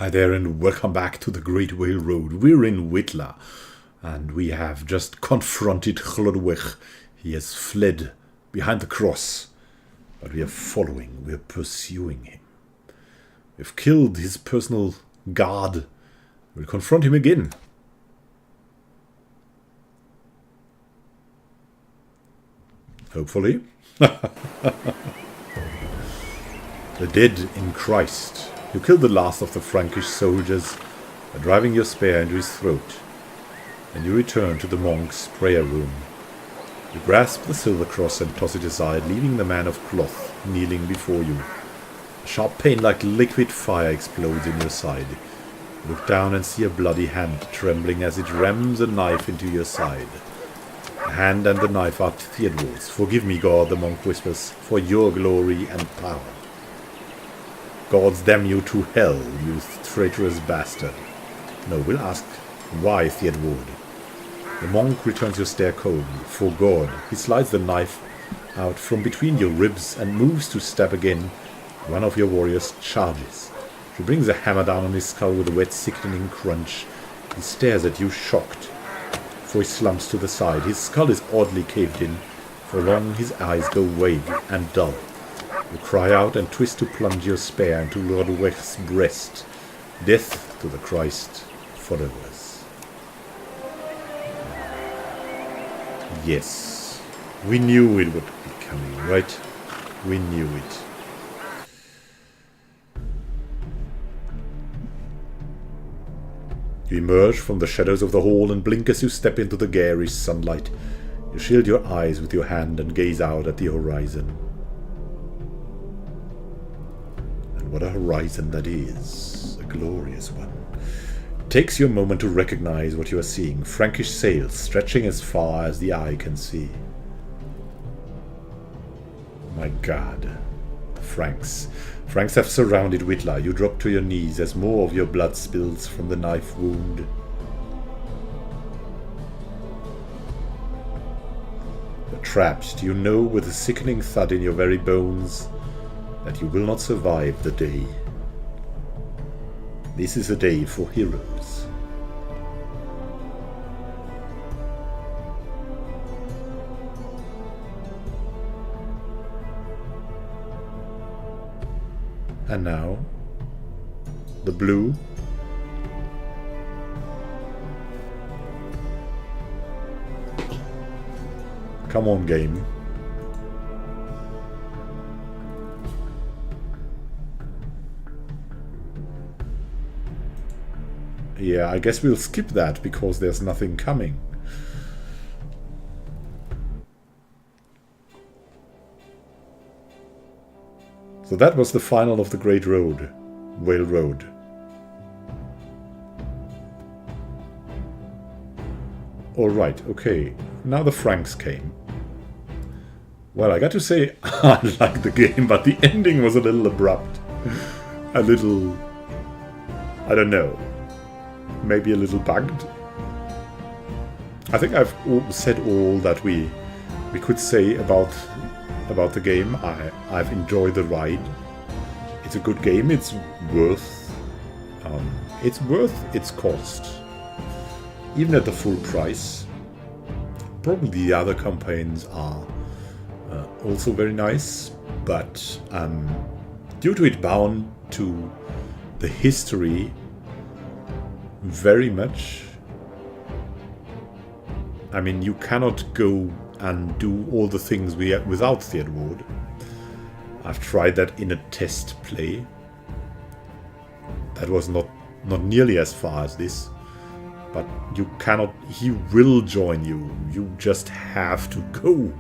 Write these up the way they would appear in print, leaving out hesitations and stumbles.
Hi there and welcome back to the Great Whale Road. We're in Whitla and we have just confronted Chlodwech. He has fled behind the cross, but we are following, we are pursuing him. We've killed his personal guard. We'll confront him again. Hopefully. The dead in Christ. You killed the last of the Frankish soldiers by driving your spear into his throat. Then you return to the monk's prayer room. You grasp the silver cross and toss it aside, leaving the man of cloth kneeling before you. A sharp pain like liquid fire explodes in your side. You look down and see a bloody hand trembling as it rams a knife into your side. The hand and the knife are Theodor's. Forgive me, God, the monk whispers, for your glory and power. Gods damn you to hell, you traitorous bastard. No, we'll ask, why, Theodor? The monk returns your stare coldly. For God, he slides the knife out from between your ribs and moves to stab again. One of your warriors charges. She brings a hammer down on his skull with a wet, sickening crunch. He stares at you, shocked, for he slumps to the side. His skull is oddly caved in. For long his eyes go wavy and dull. You cry out and twist to plunge your spear into Lord Wech's breast. Death to the Christ followers. Yes, we knew it would be coming, right? We knew it. You emerge from the shadows of the hall and blink as you step into the garish sunlight. You shield your eyes with your hand and gaze out at the horizon. What a horizon that is. A glorious one. It takes you a moment to recognize what you are seeing. Frankish sails stretching as far as the eye can see. My God. The Franks. Franks have surrounded Whitla. You drop to your knees as more of your blood spills from the knife wound. You're trapped. You know with a sickening thud in your very bones that you will not survive the day. This is a day for heroes. And now, the blue. Come on, game. Yeah, I guess we'll skip that because there's nothing coming. So that was the final of the Great Road, Whale Road. Alright, okay. Now the Franks came. Well, I got to say, I liked the game, but the ending was a little abrupt. A little... I don't know. Maybe a little bugged. I think I've said all that we could say about the game. I've enjoyed the ride. It's a good game. It's worth its cost, even at the full price. Probably the other campaigns are also very nice, but due to it bound to the history very much. I mean, you cannot go and do all the things we have without Theodore. I've tried that in a test play. That was not nearly as far as this. But you cannot... He will join you. You just have to go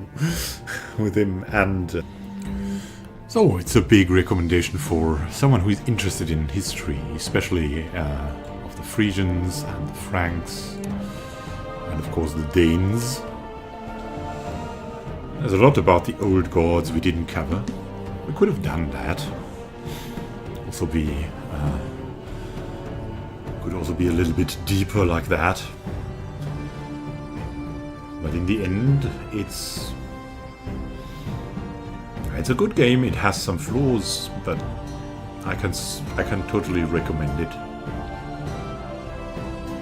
with him. And so it's a big recommendation for someone who is interested in history, especially the Frisians and the Franks, and of course the Danes. There's a lot about the old gods we didn't cover. We could have done that. Could also be a little bit deeper like that. But in the end, it's a good game. It has some flaws, but I can totally recommend it.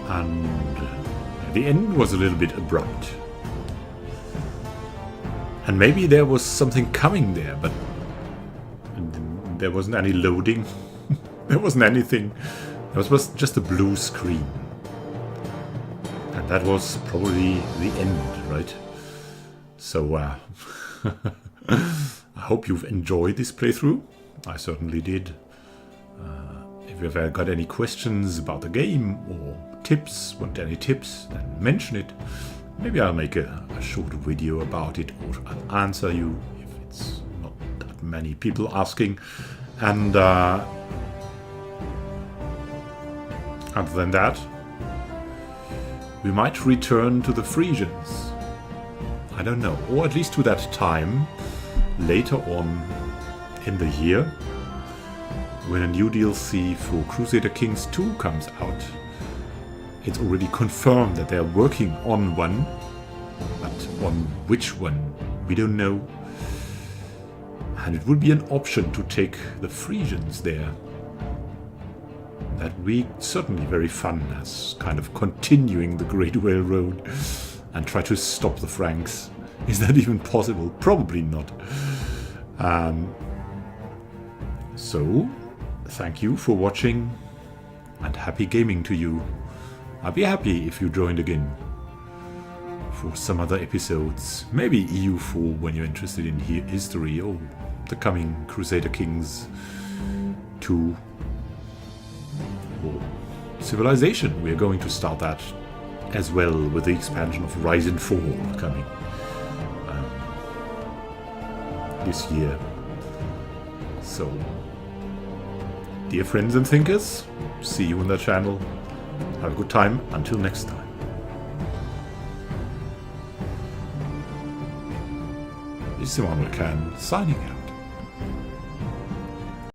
And the end was a little bit abrupt. And maybe there was something coming there, but there wasn't any loading. There wasn't anything. There was just a blue screen. And that was probably the end, right? So, I hope you've enjoyed this playthrough. I certainly did. If you've ever got any questions about the game or tips, want any tips, then mention it. Maybe I'll make a short video about it, or I'll answer you if it's not that many people asking. And other than that, we might return to the Frisians. I don't know, or at least to that time later on in the year when a new DLC for Crusader Kings 2 comes out. It's already confirmed that they're working on one, but on which one, we don't know. And it would be an option to take the Frisians there. That would be certainly very fun as kind of continuing the Great Railroad and try to stop the Franks. Is that even possible? Probably not. So, thank you for watching and happy gaming to you. I'll be happy if you joined again for some other episodes. Maybe EU4 when you're interested in history, or the coming Crusader Kings 2 or Civilization. We're going to start that as well with the expansion of Rise and Fall coming this year. So, dear friends and thinkers, see you on the channel. Have a good time. Until next time. This is Emmanuel Can signing out.